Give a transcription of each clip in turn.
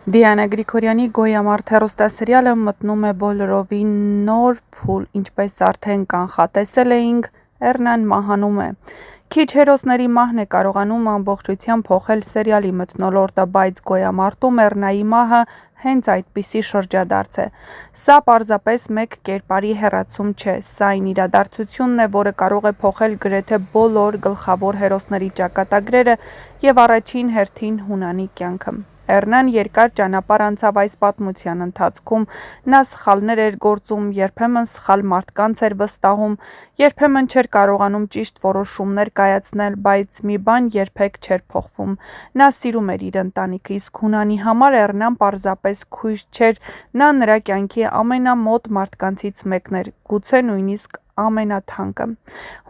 Դիանա Գրիգորյանի «Գոյամարտ» հեռուստասերիալը մտնում է բոլորովին նոր փուլ, ինչպես արդեն կանխատեսել էինք, Էռնան մահանում է։ Քիչ հերոսների մահն է կարողանում ամբողջությամբ փոխել սերիալի մթնոլորտը, բայց «Գոյամարտում» Էռնայի մահը հենց այդպիսի շրջադարձ է։ Սա պարզապես մեկ կերպարի հեռացում չէ, սա այն իրադարձությունն է, որը կարող է փոխել գրեթե բոլոր գլխավոր հերոսների ճակատագրերը և առաջին հերթին Հունանի կյանքը։ Էռնան երկար ճանապարհ անցավ այս պատմության ընթացքում, նա սխալներ էր գործում, երբեմն սխալ մարդկանց էր վստահում, երբեմն չէր կարողանում ճիշտ որոշումներ կայացնել, բայց մի բան երբեք չէր փոխվում. նա սիրում էր իր ընտանիքը, իսկ Հունանի համար Էռնան պարզապես քույր չէր, նա նրա կյանքի ամենամոտ մարդկանցից մեկն էր, գուցե նույնիսկ ամենաթանկը։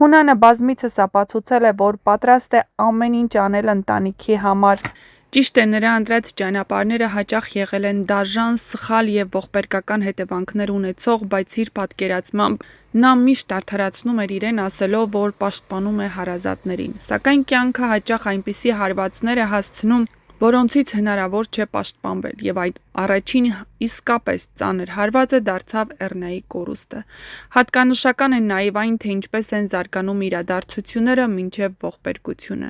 Հունանը բազմիցս ապացուցել է, որ պատրաստ է ամեն ինչ անել ընտանիքի համար։ Ճիշտ է, նրա ընտրած ճանապարհները հաճախ եղել են դաժան, սխալ և ողբերգական հետևանքներ ունեցող, բայց իր պատկերացմամբ նա միշտ արդարացնում էր իրեն, ասելով, որ պաշտպանում է հարազատներին։ Սակայն կյանքը հաճախ այնպիսի հարվածներ է հասցնում, որոնցից հնարավոր չէ պաշտպանվել, և այդ առաջին իսկապես ծանր հարվածը դարձավ Էռնայի կորուստը։ Հատկանշական է նաև այն, թե ինչպես են զարգանում իրադարձությունները մինչև ողբերգությունը։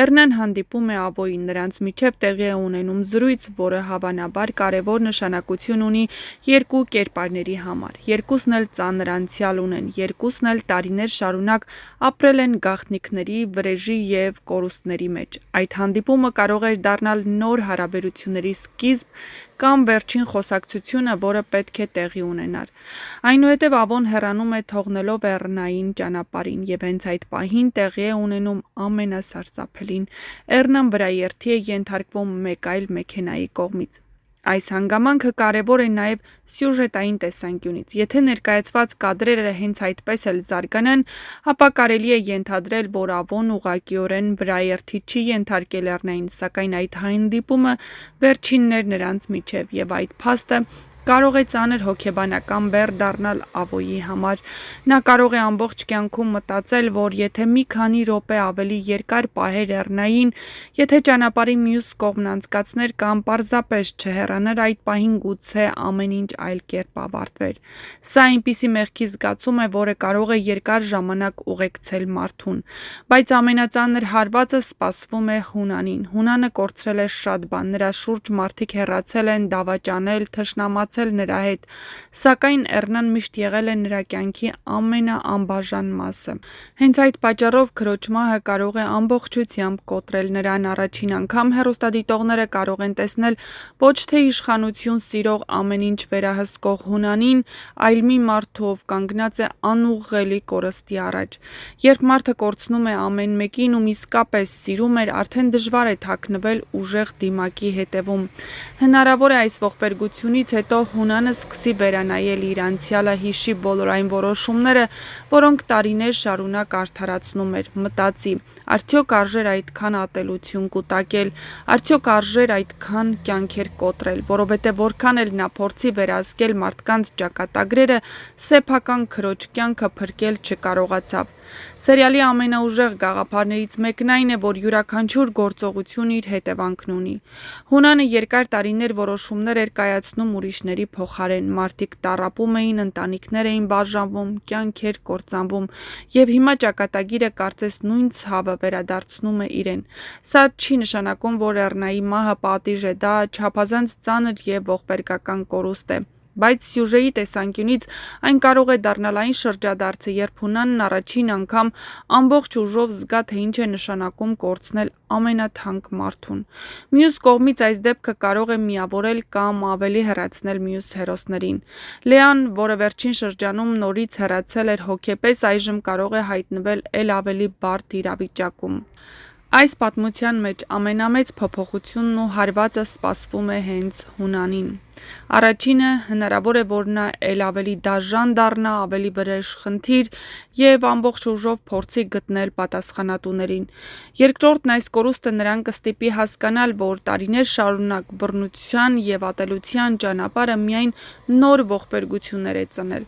Էռնան հանդիպում է Ավոյին, նրանց միջև տեղի է ունենում զրույց, որը հավանաբար կարևոր նշանակություն ունի երկու կերպարների համար։ Երկուսն էլ ծանր անցյալ ունեն, երկուսն էլ տարիներ շարունակ ապրել են գաղտնիքների, վրեժի և կորուստների մեջ։ Այդ հանդիպումը կարող էր դառնալ նոր հարաբերությունների սկիզբ կամ վերջին խոսակցությունը, որը պետք է տեղի ունենար։ Այնուհետև Ավոն հեռանում է, թողնելով Էռնային ճանապարհին, և հենց այդ պահին տեղի է ունենում ամենասարսափելին. Էռնան վրաերթի է ենթարկվում մեկ այլ մեքենայի կողմից։ Այս հանգամանքը կարևոր է նաև սյուժետային տեսանկյունից։ Եթե ներկայացված կադրերը հենց այդպես էլ զարգանան, ապա կարելի է ենթադրել, որ Ավոն ուղղակիորեն վրաերթի չի ենթարկել Էռնային, սակայն այդ հանդիպումը վերջինն էր նրանց միջև, և այդ փաստը կարող է ծանր հոգեբանական բեռ դառնալ Ավոյի համար։ Նա կարող է ամբողջ կյանքում մտածել, որ եթե մի քանի րոպե ավելի երկար պահեր Էռնային, եթե ճանապարհի մյուս կողմն անցկացներ կամ պարզապես չհեռանար, այդ պահին գուցե ամեն ինչ այլ կերպ ավարտվեր։ Սա այնպիսի մեղքի զգացում է, որը կարող է երկար ժամանակ ուղեկցել մարդուն։ Բայց ամենածանր հարվածը սպասվում է Հունանին։ Հունանը կորցրել է շատ բան, նրա շուրջ մարդիկ հեռացել են, դավաճանել, թշնամացել նրա հետ, սակայն Էռնան միշտ եղել է նրա կյանքի ամենաանբաժան մասը։ Հենց այդ պատճառով քրոջ մահը կարող է ամբողջությամբ կոտրել նրան։ Առաջին անգամ հեռուստադիտողները կարող են տեսնել ոչ թե իշխանություն սիրող, ամեն ինչ վերահսկող Հունանին, այլ մի մարդու, ով կանգնած է անուղղելի կորստի առաջ։ Երբ մարդը կորցնում է ամեն մեկին, ում իսկապես սիրում էր, արդեն դժվար է թաքնվել ուժեղ դիմակի հետևում։ Հնարավոր է այս ողբերգությունից հետո Հունանը սկսի վերանայել իր անցյալը, հիշի բոլոր այն որոշումները, որոնք տարիներ շարունակ արդարացնում էր, մտածի. արդյոք արժեր այդքան ատելություն կուտակել, արդյոք արժեր այդքան կյանքեր կոտրել, որովհետև որքան էլ նա փորձի վերահսկել մարդկանց ճակատագրերը, սեփական քրոջ կյանքը փրկել չկարողացավ։ Սերիալի ամենաուժեղ գաղափարներից մեկն այն է, որ յուրաքանչյուր գործողություն իր հետևանքն ունի։ Հունանը երկար տարիներ որոշումներ էր կայացնում ուրիշների փոխարեն, մարդիկ տառապում էին, ընտանիքներ էին բաժանվում, կյանքեր կործանվում, և հիմա ճակատագիրը կարծես նույն ցավը վերադարձնում է իրեն։ Սա չի նշանակում, որ Էռնայի մահը պատիժ է, դա չափազանց ծանր և ողբերգական կորուստ է։ Բայց սյուժեի տեսանկյունից այն կարող է դառնալ այն շրջադարձը, երբ Հունանն առաջին անգամ ամբողջ ուժով զգա, թե ինչ է նշանակում կորցնել ամենաթանկ մարդուն։ Մյուս կողմից այս դեպքը կարող է միավորել կամ ավելի հեռացնել մյուս հերոսներին։ Լեան, որը վերջին շրջանում նորից հեռացել էր հոգեպես, այժմ կարող է հայտնվել էլ ավելի բարդ իրավիճակում։ Այս պատմության մեջ ամենամեծ փոփոխությունն ու հարվածը սպասվում է հենց Հունանին։ Առաջինը հնարավոր է, որ նա էլ ավելի դաժան դառնա, ավելի վրեժ խնդիր եւ ամբողջ ուժով փորձի գտնել պատասխանատուներին։ Երկրորդն այս կորուստը նրան կստիպի հասկանալ, որ տարիներ շարունակ բռնության եւ ատելության ճանապարհը միայն նոր ողբերգություններ է ծնել։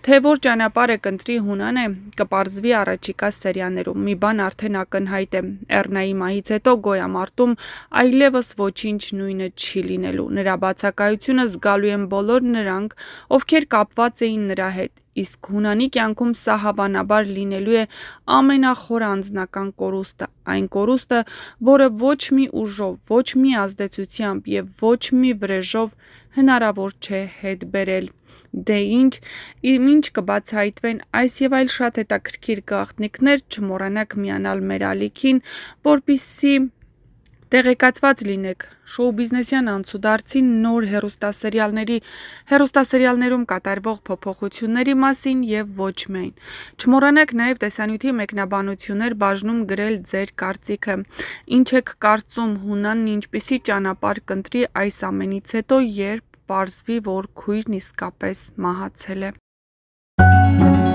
Թե որ ճանապարհը կընտրի Հունանը, կպարզվի առաջիկա սերիաներում։ Մի բան արդեն ակնհայտ է. Էռնայի մահից հետո Գոյամարտում այլևս ոչինչ նույնը չի լինելու։ Նրա բացակայությունը զգալու են բոլոր նրանք, ովքեր կապված էին նրա հետ, իսկ Հունանի կյանքում սա հավանաբար լինելու է ամենախորը անձնական կորուստը, այն կորուստը, որը ոչ մի ուժով, ոչ մի ազդեցությամբ եւ ոչ մի վրեժով հնարավոր չէ հետ բերել։ Դե ինչ կբացահայտվեն այս եւ այլ շատ հետաքրքիր գաղտնիքներ, չմոռանաք միանալ մեր ալիքին, որպեսզի տեղեկացված լինեք շոու բիզնեսյան անցուդարձի նոր հեռուստասերիալներում կատարվող փոփոխությունների մասին եւ ոչ միայն։ Չմոռանաք նաեւ տեսանյութի մեկնաբանություններ բաժնում գրել ձեր կարծիքը։ Ինչ եք կարծում Հունանն ինչպիսի ճանապարհ կընտրի այս ամենից հետո, երբ պարզվի, որ քույրն իսկապես մահացել է։